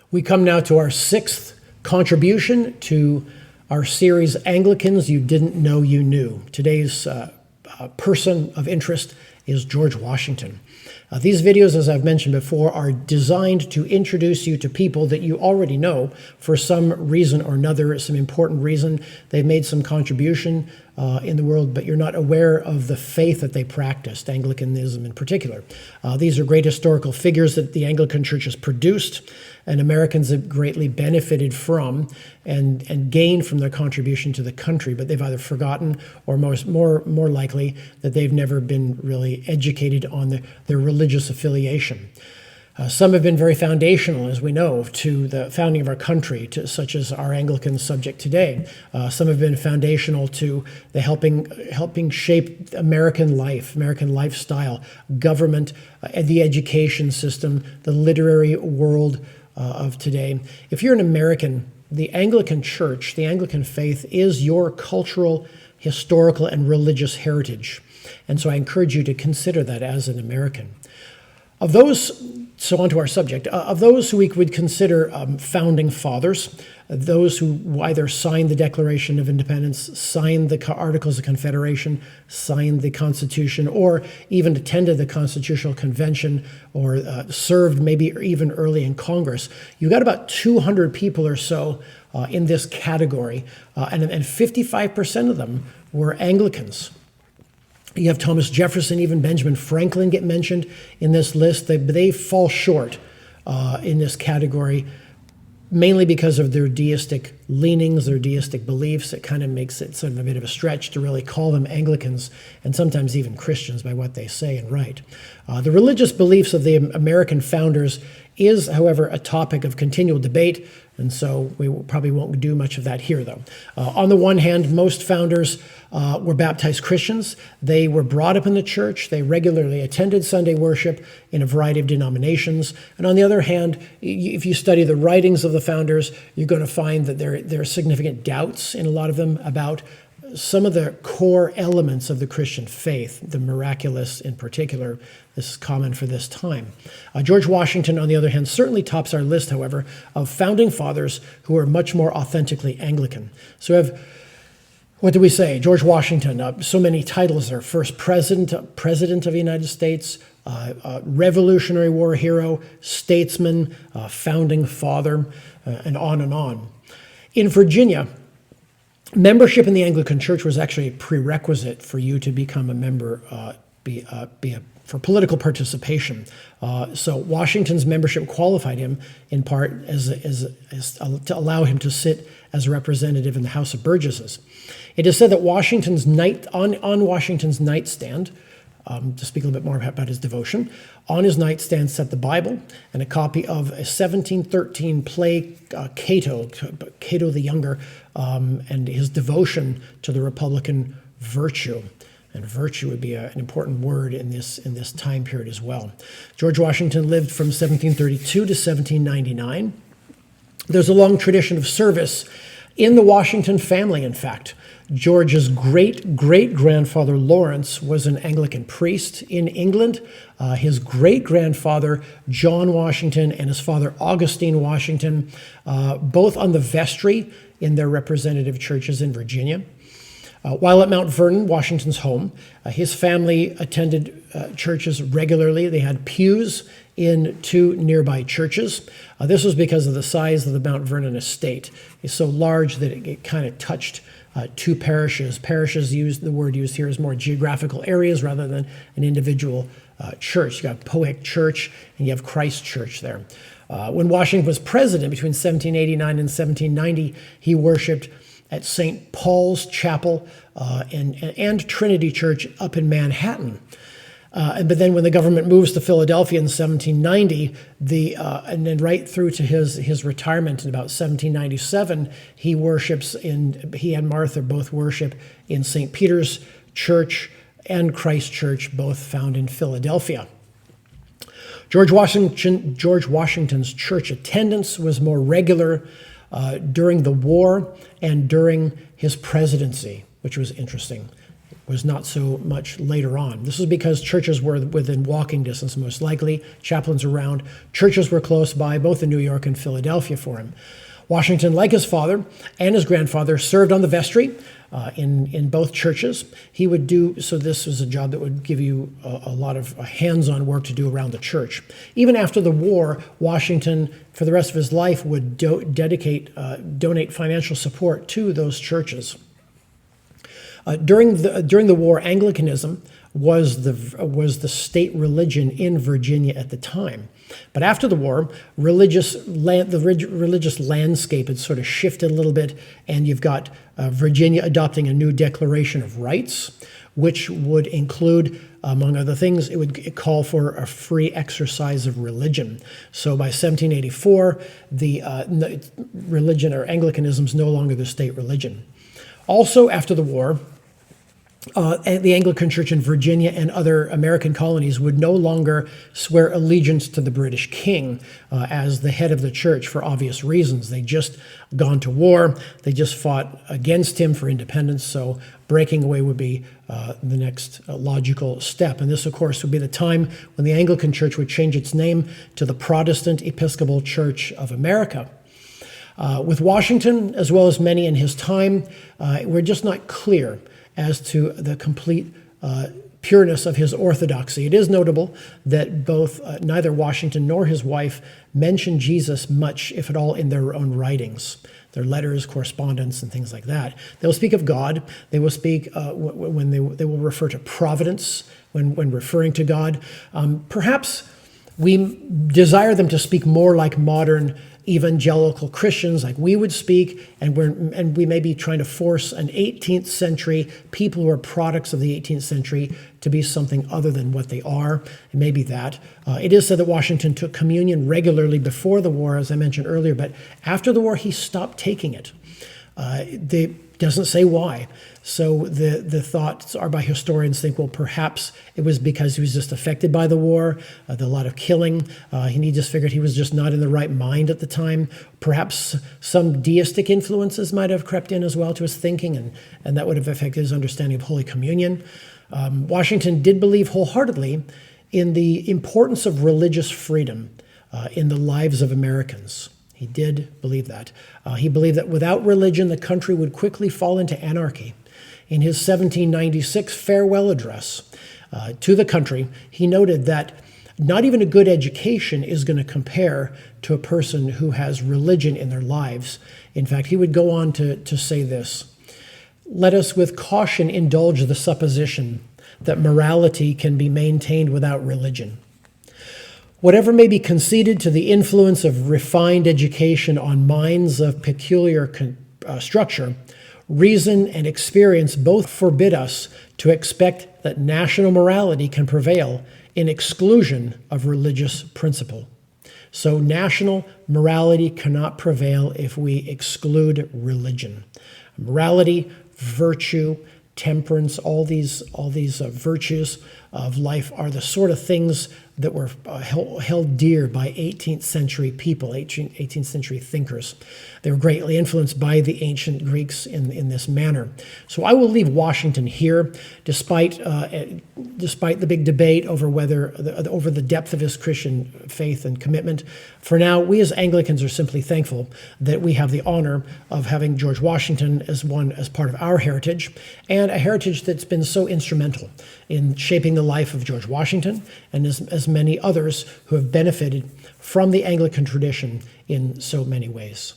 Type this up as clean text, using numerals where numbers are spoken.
We come now to our sixth contribution to our series, Anglicans You Didn't Know You Knew. Today's person of interest is George Washington. These videos, as I've mentioned before, are designed to introduce you to people that you already know for some reason or another, some important reason. They've made some contribution in the world, but you're not aware of the faith that they practiced, Anglicanism in particular. These are great historical figures that the Anglican Church has produced, and Americans have greatly benefited from and gained from their contribution to the country, but they've either forgotten or more likely that they've never been really educated on their religious affiliation. Some have been very foundational, as we know, to the founding of our country, such as our Anglican subject today. Some have been foundational to the helping shape American life, American lifestyle, government, the education system, the literary world of today. If you're an American, the Anglican Church, the Anglican faith, is your cultural, historical, and religious heritage. And so I encourage you to consider that as an American. Of those, so on to our subject, of those who we would consider founding fathers, those who either signed the Declaration of Independence, signed the Articles of Confederation, signed the Constitution, or even attended the Constitutional Convention, or served maybe even early in Congress, you got about 200 people or so in this category, and 55% of them were Anglicans. You have Thomas Jefferson, even Benjamin Franklin get mentioned in this list. They fall short in this category, mainly because of their deistic leanings, their deistic beliefs. It kind of makes it sort of a bit of a stretch to really call them Anglicans, and sometimes even Christians by what they say and write. The religious beliefs of the American founders is, however, a topic of continual debate, and so we probably won't do much of that here, though. On the one hand, most founders were baptized Christians. They were brought up in the church. They regularly attended Sunday worship in a variety of denominations. And on the other hand, if you study the writings of the founders, you're going to find that there are significant doubts in a lot of them about some of the core elements of the Christian faith, the miraculous in particular. This is common for this time. George Washington, on the other hand, certainly tops our list, however, of founding fathers who are much more authentically Anglican. So we have, what do we say? George Washington, so many titles there. First President of the United States, Revolutionary War hero, statesman, founding father, and on and on. In Virginia, membership in the Anglican Church was actually a prerequisite for you to become a member, for political participation. So Washington's membership qualified him in part as to allow him to sit as a representative in the House of Burgesses. It is said that on Washington's nightstand, to speak a little bit more about his devotion, on his nightstand sat the Bible and a copy of a 1713 play, Cato the Younger, and his devotion to the Republican virtue. And virtue would be an important word in this time period as well. George Washington lived from 1732 to 1799. There's a long tradition of service in the Washington family, in fact. George's great-great-grandfather Lawrence was an Anglican priest in England. His great-grandfather John Washington and his father Augustine Washington, both on the vestry in their representative churches in Virginia. While at Mount Vernon, Washington's home, his family attended churches regularly. They had pews in two nearby churches. This was because of the size of the Mount Vernon estate. It's so large that it kind of touched two parishes. Parishes, the word used here is more geographical areas rather than an individual church. You got Pohick Church and you have Christ Church there. When Washington was president between 1789 and 1790, he worshiped at St. Paul's Chapel and Trinity Church up in Manhattan. But then when the government moves to Philadelphia in 1790, and then right through to his retirement in about 1797, he and Martha both worship in St. Peter's Church and Christ Church, both found in Philadelphia. George Washington's church attendance was more regular during the war and during his presidency, which was interesting. was not so much later on. This was because churches were within walking distance, most likely, chaplains around. Churches were close by, both in New York and Philadelphia for him. Washington, like his father and his grandfather, served on the vestry in both churches. He would do, so this was a job that would give you a lot of hands-on work to do around the church. Even after the war, Washington, for the rest of his life, would donate financial support to those churches. During the war, Anglicanism was the state religion in Virginia at the time. But after the war, the religious landscape had sort of shifted a little bit, and you've got Virginia adopting a new Declaration of Rights, which would include, among other things, it would call for a free exercise of religion. So by 1784, the religion, or Anglicanism, is no longer the state religion. Also, after the war, the Anglican Church in Virginia and other American colonies would no longer swear allegiance to the British king as the head of the church for obvious reasons. They'd just gone to war. They just fought against him for independence, so breaking away would be the next logical step. And this, of course, would be the time when the Anglican Church would change its name to the Protestant Episcopal Church of America. With Washington, as well as many in his time, we're just not clear as to the complete pureness of his orthodoxy. It is notable that both neither Washington nor his wife mention Jesus much, if at all, in their own writings, their letters, correspondence, and things like that. They'll speak of God. They will speak when they will refer to providence when referring to God. Perhaps we desire them to speak more like modern evangelical Christians, like we would speak, and we may be trying to force an 18th century, people who are products of the 18th century, to be something other than what they are. It may be that. It is said that Washington took communion regularly before the war, as I mentioned earlier, but after the war he stopped taking it. It doesn't say why. So the thoughts are by historians think, well, perhaps it was because he was just affected by the war, a lot of killing. He just figured he was just not in the right mind at the time. Perhaps some deistic influences might have crept in as well to his thinking, and that would have affected his understanding of Holy Communion. Washington did believe wholeheartedly in the importance of religious freedom in the lives of Americans. He did believe that. He believed that without religion, the country would quickly fall into anarchy. In his 1796 farewell address to the country, he noted that not even a good education is going to compare to a person who has religion in their lives. In fact, he would go on to say this: "Let us with caution indulge the supposition that morality can be maintained without religion. Whatever may be conceded to the influence of refined education on minds of peculiar structure, reason and experience both forbid us to expect that national morality can prevail in exclusion of religious principle." So national morality cannot prevail if we exclude religion. Morality, virtue, temperance, all these virtues of life are the sort of things that were held dear by 18th century people, 18th century thinkers. They were greatly influenced by the ancient Greeks in this manner. So I will leave Washington here, despite the big debate over the depth of his Christian faith and commitment. For now, we as Anglicans are simply thankful that we have the honor of having George Washington as part of our heritage, and a heritage that's been so instrumental in shaping the life of George Washington and as many others who have benefited from the Anglican tradition in so many ways.